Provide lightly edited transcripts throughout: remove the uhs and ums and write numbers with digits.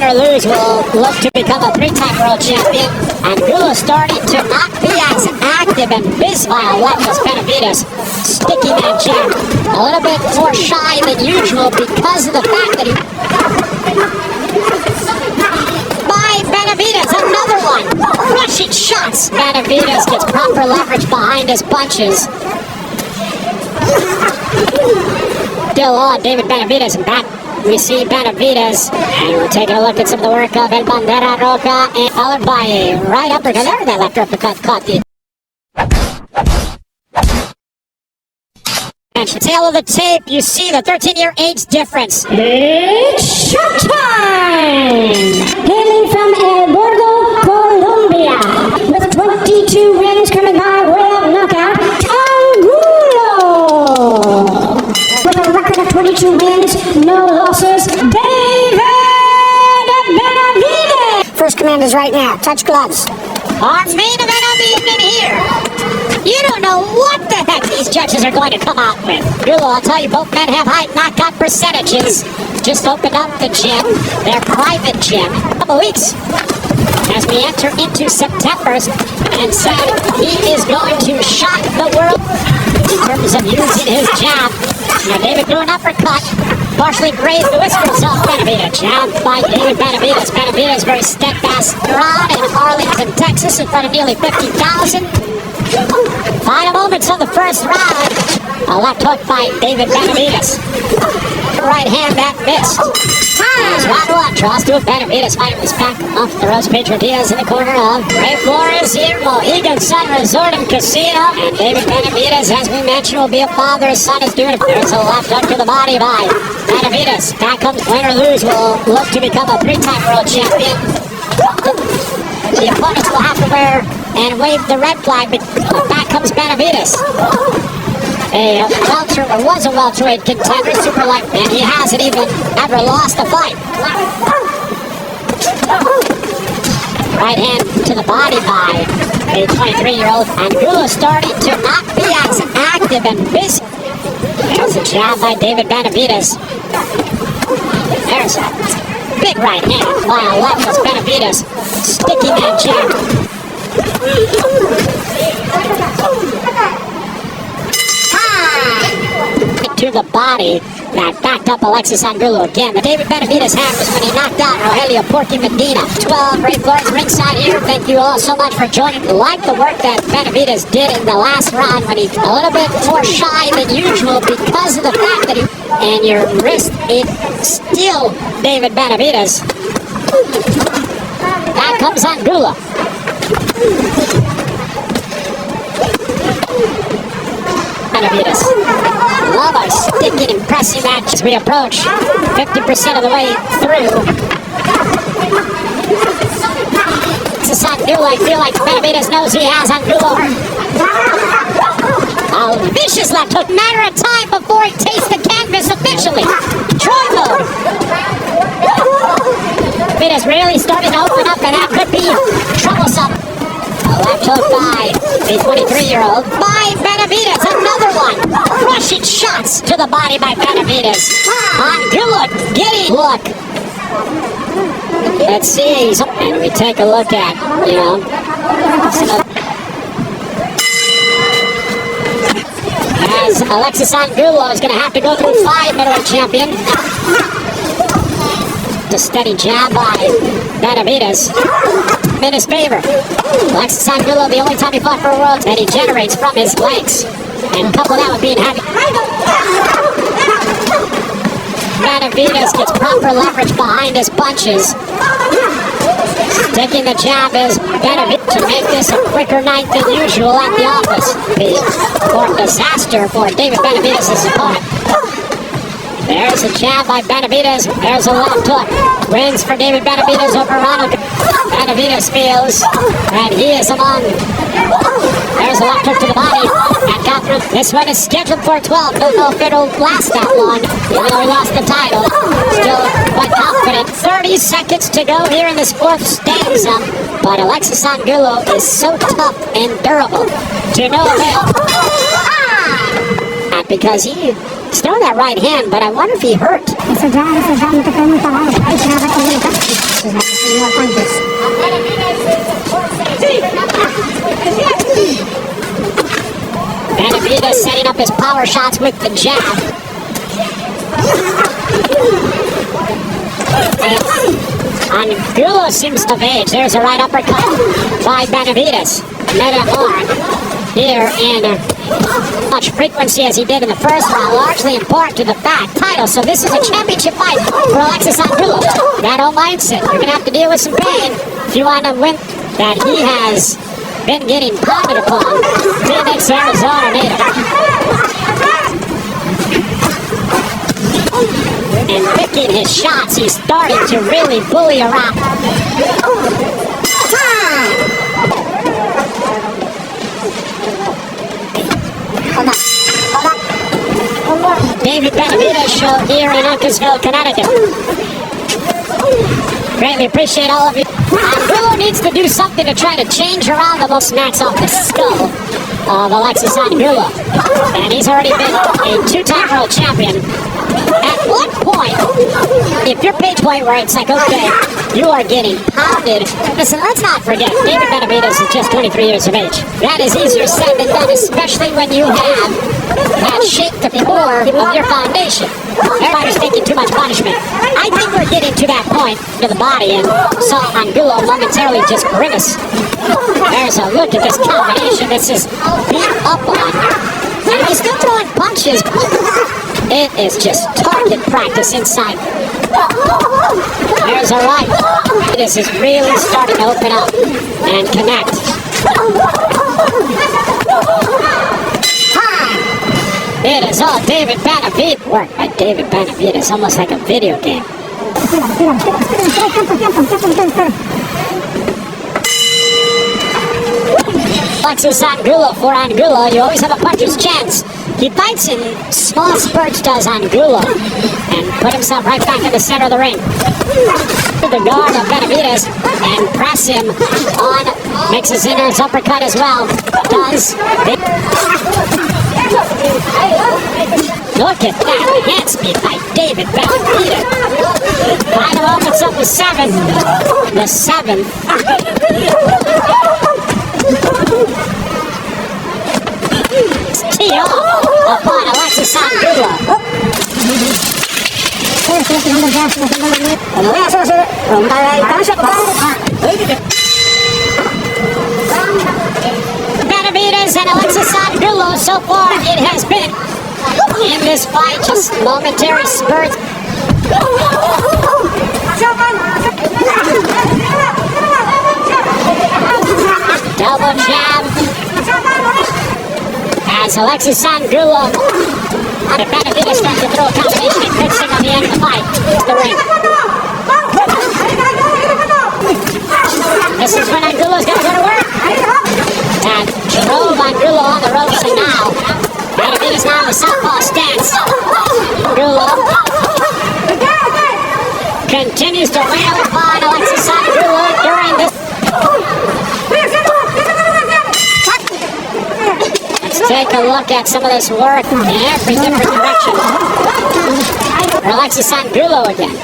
or lose, will look to become a three-time world champion. Angulo starting to not be as active and busy while left as BENAVIDEZ sticking that jab a little bit more shy than usual because of the fact that he... By BENAVIDEZ, another one! Rushing shots! BENAVIDEZ gets proper leverage behind his punches. Still on, David BENAVIDEZ, and back we see BENAVIDEZ, and we're taking a look at some of the work of El Bandera Roca, and followed by a right uppercut. There, that left uppercut caught the tail of the tape. You see the 13-year age difference. It's showtime! Hailing from El Bordo, Colombia, with 22 wins coming by way of knockout, Angulo! With a record of 22 wins, no losses, David BENAVIDEZ! First commanders right now, touch gloves. Our main event of the evening here. You don't know what the heck these judges are going to come out with. Angulo, I'll tell you, both men have high knockout percentages. Just opened up the gym, their private gym, a couple weeks. As we enter into September, and said he is going to shock the world in terms of using his jab. Now David threw an uppercut, partially grazed the whiskers of BENAVIDEZ. Jab by David BENAVIDEZ. BENAVIDEZ very steadfast crowd in Arlington, Texas, in front of nearly 50,000. Final moments of the first round. A left hook by David BENAVIDEZ. Right hand that missed. Here's round one. Draws to a BENAVIDEZ fighting his back off the ropes. Pedro Diaz in the corner of Ray Flores here. Mohegan Sun Resort and Casino. And David BENAVIDEZ, as we mentioned, will be a father. His son is doing it. There's a left hook to the body by BENAVIDEZ. Back comes win or lose. Will look to become a three-time world champion. The opponents will have to wear and wave the red flag, but back comes BENAVIDEZ. A welterweight, was a welterweight contender, super light, and he hasn't even ever lost a fight. Right hand to the body by a 23-year-old. Angulo starting to not be as active and busy. There's a jab by David BENAVIDEZ. There's a big right hand while left was BENAVIDEZ sticking that jab. To the body that backed up Alexis Angulo again. The David BENAVIDEZ hand was when he knocked out Rogelio Porky Medina. 12 Ray Flores ringside here. Thank you all so much for joining. Like the work that BENAVIDEZ did in the last round when he's a little bit more shy than usual because of the fact that he... And your wrist, it's still David BENAVIDEZ. Back comes Angulo. BENAVIDEZ. Love a sticking, impressive match as we approach 50% of the way through. This is Angulo. I feel like BENAVIDEZ knows he has Angulo hurt. A vicious left hook. Matter of time before he tastes the canvas officially. Troy mode. BENAVIDEZ really starting to open up, and that could be troublesome. A left hook by a 23-year-old. By BENAVIDEZ, another one. Rushing shots to the body by BENAVIDEZ. Angulo, giddy look. Let's see. And we take a look at, as Alexis Angulo is going to have to go through 5 middleweight champion. The steady jab by BENAVIDEZ in his favor. Alexis Angulo, the only time he fought for a world that he generates from his legs. And couple that with being heavy. BENAVIDEZ gets proper leverage behind his punches. Taking the jab is BENAVIDEZ to make this a quicker night than usual at the office. For disaster for David BENAVIDEZ's opponent. There's a jab by BENAVIDEZ. There's a left hook. Wins for David BENAVIDEZ over Ronald. BENAVIDEZ feels that he is among. There's a left hook to the body. And got through. This one is scheduled for 12. Don't know if it'll last that long. Even though he lost the title. Still quite confident. 30 seconds to go here in this fourth stanza. But Alexis Angulo is so tough and durable. To no avail. Because he thrown that right hand, but I wonder if he hurt. more punches. Benavidez setting up his power shots with the jab. Angulo seems of age. There's a right uppercut by Benavidez. Met him hard here in much frequency as he did in the first round, largely important to the title. So this is a championship fight for Alexis Angulo. That old mindset. You're going to have to deal with some pain if you want to win. That he has been getting pounded upon. Phoenix, Arizona native. And picking his shots, he's starting to really bully around. David Benavidez show here in Uncasville, Connecticut. Greatly appreciate all of you. Angulo needs to do something to try to change around the most smacks off the skull of Alexis Angulo. And he's already been a two-time world champion. At what point, if you're page point where it's like, okay, you are getting pounded. Listen, let's not forget, David Benavidez is just 23 years of age. That is easier said than done, especially when you have that shake the core of your foundation. Everybody's taking too much punishment. I think we're getting to that point to the body, and saw Angulo momentarily just grimace. There's a look at this combination. This is beat up on. And he's still throwing punches. It is just target practice inside. There's a right. This is really starting to open up and connect. It is all David Benavidez work by David Benavidez. It's almost like a video game. Alexis Angulo for Angulo. You always have a puncher's chance. He fights in small spurts, does Angulo, and put himself right back in the center of the ring. The guard of Benavidez and press him on. Mixes in his uppercut as well. Does. Look at that hand speed by David Benavidez. Final opens up the 7th. The 7th. Tee off upon Alexis Angulo. Benavidez and Alexis Angulo, so far it has been in this fight, just momentary spurts. Double jab. As Alexis Angulo and Benavidez starts to throw a combination and fixing on the end of the fight. The ring. This is when Angulo's got to go to work. And drove Angulo on the ropes, and now Benavidez now in the southpaw stance. Angulo continues to wail upon Alexis Angulo during this. Take a look at some of this work in every different direction. For Alexis Angulo again.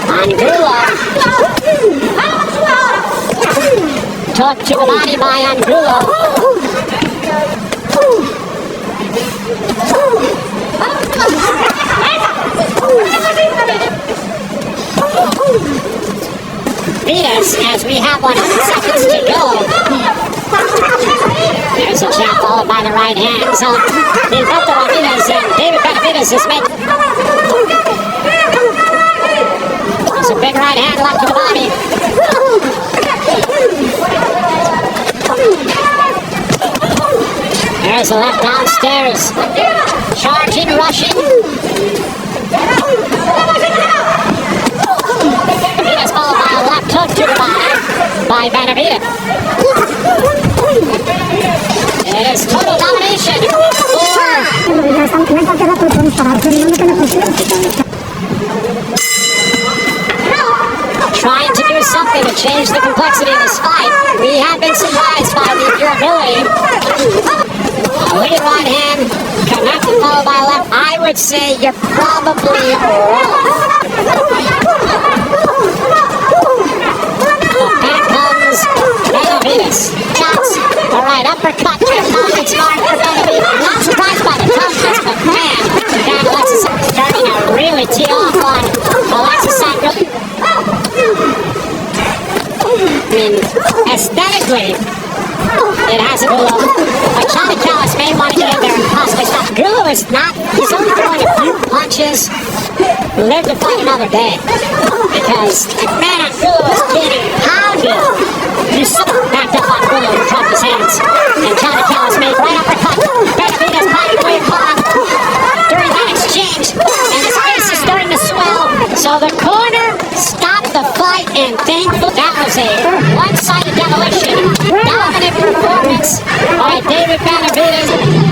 Angulo. Took to the body by Angulo. Benavidez, as we have 1 seconds to go. There's a jab followed by the right hand. So Gilberto Ramirez and David Benavidez is making. There's a big right hand left to the body. There's a left downstairs. Charging, rushing. Benavidez followed by a left hook to the body by Benavidez. It is total domination trying to do something to change the complexity of this fight. We have been surprised by the durability. A lead right hand, connected followed by left. I would say you're probably wrong. uppercut to the confidence mark for Benavidez. Not surprised by the toughness, but man, that Alexis is starting to really tee off on Alexis Angullo. I mean, aesthetically, it has Angulo. But Johnny Callis may want to get in there and possibly stop. Angulo is not, he's only throwing a few punches. Live to fight another day. Because, man, Angulo is getting pounded. He's backed up on Angulo and dropped his hands. And Johnny Callis made right uppercut. Benavidez fighting away upon during that exchange. And his face is starting to swell. So the corner stopped the fight, and thankfully that was a one-sided demolition. Dominant performance by David Benavidez.